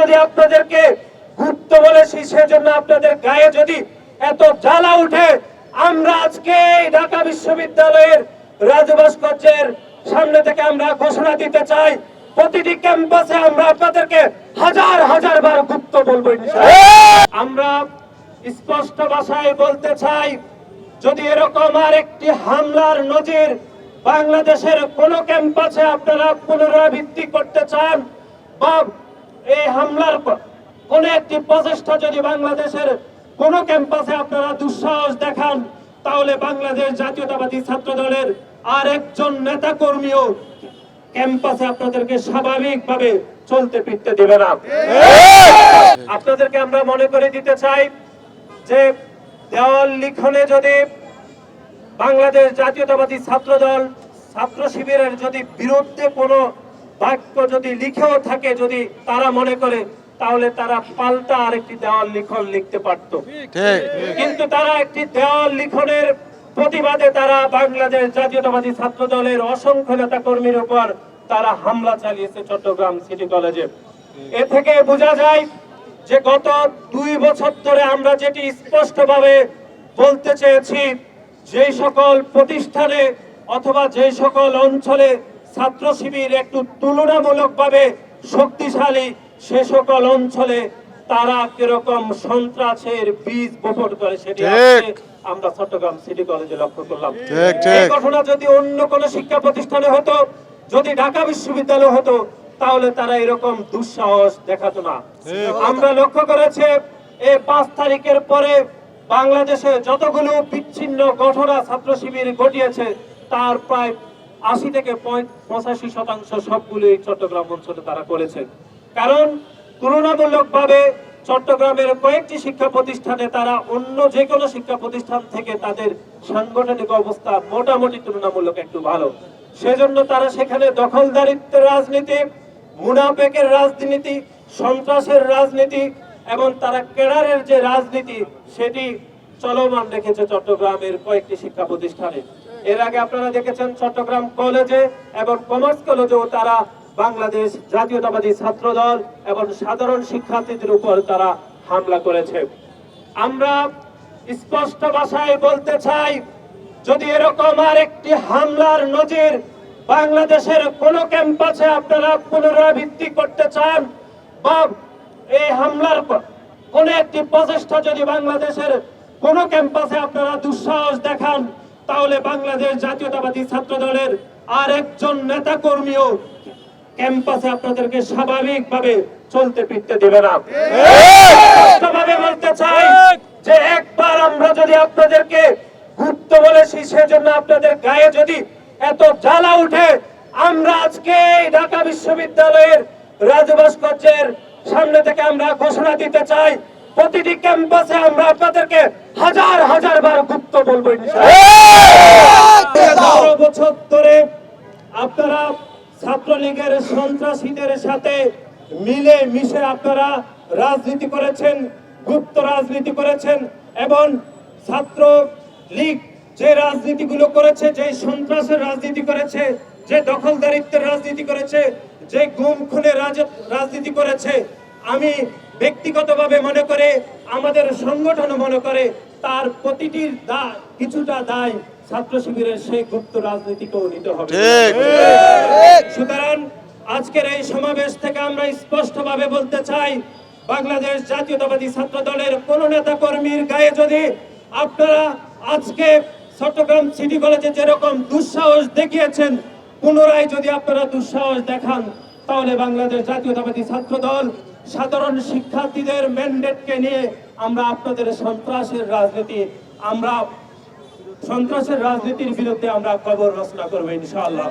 যদি আপনাদেরকে গুপ্ত বলেছি, সেজন্য আপনাদের গায়ে যদি এত জ্বালা উঠে, আমরা আজকে এই ঢাকা বিশ্ববিদ্যালয়ের রাজভাস্কর্যের সামনে থেকে আমরা ঘোষণা দিতে চাই, প্রতিটি ক্যাম্পাসে আমরা আপনাদেরকে হাজার হাজার বার গুপ্ত বলবো ইনশাআল্লাহ। আমরা স্পষ্ট ভাষায় বলতে চাই, যদি এরকম আর একটি হামলার নজির বাংলাদেশের কোন ক্যাম্পাসে আপনারা পুনরাবৃত্তি করতে চান, বা এই হামলার কোন একটি প্রচেষ্টা যদি বাংলাদেশের কোন ক্যাম্পাসে আপনারা দুঃসাহস দেখান, তাহলে বাংলাদেশ জাতীয়তাবাদী ছাত্র দলের আর একজন নেতা কর্মীও ক্যাম্পাসে আপনাদেরকে স্বাভাবিকভাবে চলতে ফিরতে দেবে না। আপনাদেরকে আমরা মনে করে দিতে চাই যে দেওয়াল লিখনে যদি বাংলাদেশ জাতীয়তাবাদী ছাত্র দল ছাত্র শিবিরের যদি বিরুদ্ধে কোনো বাক্য যদি লিখেও থাকে, যদি তারা মনে করে, তাহলে তারা পাল্টা আরেকটি দেওয়াল লিখন লিখতে পারত, কিন্তু তারা একটি দেওয়াল লিখনের প্রতিবাদে তারা বাংলাদেশ জাতীয়তাবাদী ছাত্র দলের অসংখ্য নেতা কর্মীর উপর তারা হামলা চালিয়েছে চট্টগ্রাম সিটি কলেজে। এ থেকে বোঝা যায় যে গত 2 বছর ধরে আমরা যেটি স্পষ্টভাবে বলতে চেয়েছি, যে সকল প্রতিষ্ঠানে অথবা যে সকল অঞ্চলে ছাত্র শিবির একটু তুলনামূলকভাবে শক্তিশালী, সে সকল অঞ্চলে তারা কিরকম সন্ত্রাসের বীজ বপন করে, সেটি আমরা চট্টগ্রাম সিটি কলেজে লক্ষ্য করলাম। এই ঘটনা যদি অন্য কোনো শিক্ষা প্রতিষ্ঠানে হতো, যদি ঢাকা বিশ্ববিদ্যালয় হতো, তাহলে তারা এরকম দুঃসাহস দেখাতো না। আমরা লক্ষ্য করেছি এই 5 তারিখের পরে বাংলাদেশে যতগুলো বিচ্ছিন্ন ঘটনা ছাত্র শিবির ঘটিয়েছে, তার প্রায় 80 থেকে 85% সবগুলো চট্টগ্রাম অঞ্চলে তারা করেছে। কারণ তুলনামূলকভাবে চট্টগ্রামের কয়েকটি শিক্ষা প্রতিষ্ঠানে তারা অন্য যে কোনো শিক্ষা প্রতিষ্ঠান থেকে তাদের সাংগঠনিক অবস্থা মোটামুটি তুলনামূলক একটু ভালো, সেজন্য তারা সেখানে দখলদারিত্বের রাজনীতি, মুনাফেকের রাজনীতি, সন্ত্রাসের রাজনীতি এবং তারা কেডারের যে রাজনীতি, সেটি চলমান রেখেছে চট্টগ্রামের কয়েকটি শিক্ষা প্রতিষ্ঠানে। এর আগে আপনারা দেখেছেন চট্টগ্রাম কলেজে এবং কমার্স কলেজেও তারা বাংলাদেশ জাতীয়তাবাদী ছাত্র দল এবং সাধারণ শিক্ষার্থীদের উপর তারা হামলা করেছে। আমরা স্পষ্ট ভাষায় বলতে চাই, যদি এরকম আর একটি হামলার নজির বাংলাদেশের কোন ক্যাম্পাসে আপনারা পুনরাবৃত্তি করতে চান, বা এই হামলার কোন একটি প্রচেষ্টা যদি বাংলাদেশের কোন ক্যাম্পাসে আপনারা দুঃসাহস দেখান, তাহলে বাংলাদেশ জাতীয়তাবাদী ছাত্র দলের আর একজন নেতা কর্মীও ক্যাম্পাসে আপনাদেরকে স্বাভাবিকভাবে চলতে ফিরতে দেবে না। স্পষ্টভাবে বলতে চাই যে একবার আমরা যদি আপনাদেরকে গুপ্ত বলেছি, সেজন্য আপনাদের গায়ে যদি এত জ্বালা উঠে, আমরা আজকে ঢাকা বিশ্ববিদ্যালয়ের রাজভাস্কর্যের সামনে থেকে আমরা ঘোষণা দিতে চাই, প্রতিটি ক্যাম্পাসে আমরা আপনাদেরকে হাজার হাজার বার গুপ্ত বলবো ইনশাআল্লাহ। 12 বছর ধরে আপনারা ছাত্রলীগের সন্ত্রাসীদের সাথে মিলে মিশে আপনারা রাজনীতি করেছেন, গুপ্ত রাজনীতি করেছেন, এবং ছাত্র লীগ যে রাজনীতিগুলো করেছে, যে সন্ত্রাসের রাজনীতি করেছে, যে দখলদারিত্বের রাজনীতি করেছে, যে গুম খুনের রাজনীতি করেছে, আমি ব্যক্তিগতভাবে মনে করে, আমাদের সংগঠন মনে করে, তার প্রতিটির কিছুটা দায় ছাত্র শিবিরের সেই গুপ্ত রাজনীতিকেও নিতে হবে। সুতরাং আজকের এই সমাবেশ থেকে আমরা স্পষ্টভাবে বলতে চাই, বাংলাদেশ জাতীয়তাবাদী ছাত্র দলের কোন নেতা কর্মীর গায়ে যদি আপনারা আজকে চট্টগ্রাম সিটি কলেজে যেরকম দুঃসাহস দেখিয়েছেন, পুনরায় যদি আপনারা দুঃসাহস দেখান, তাহলে বাংলাদেশ জাতীয়তাবাদী ছাত্র দল সাধারণ শিক্ষার্থীদের ম্যান্ডেটকে নিয়ে আমরা আপনাদের সন্ত্রাসের রাজনীতির বিরুদ্ধে আমরা খবর রচনা করবো ইনশাআল্লাহ।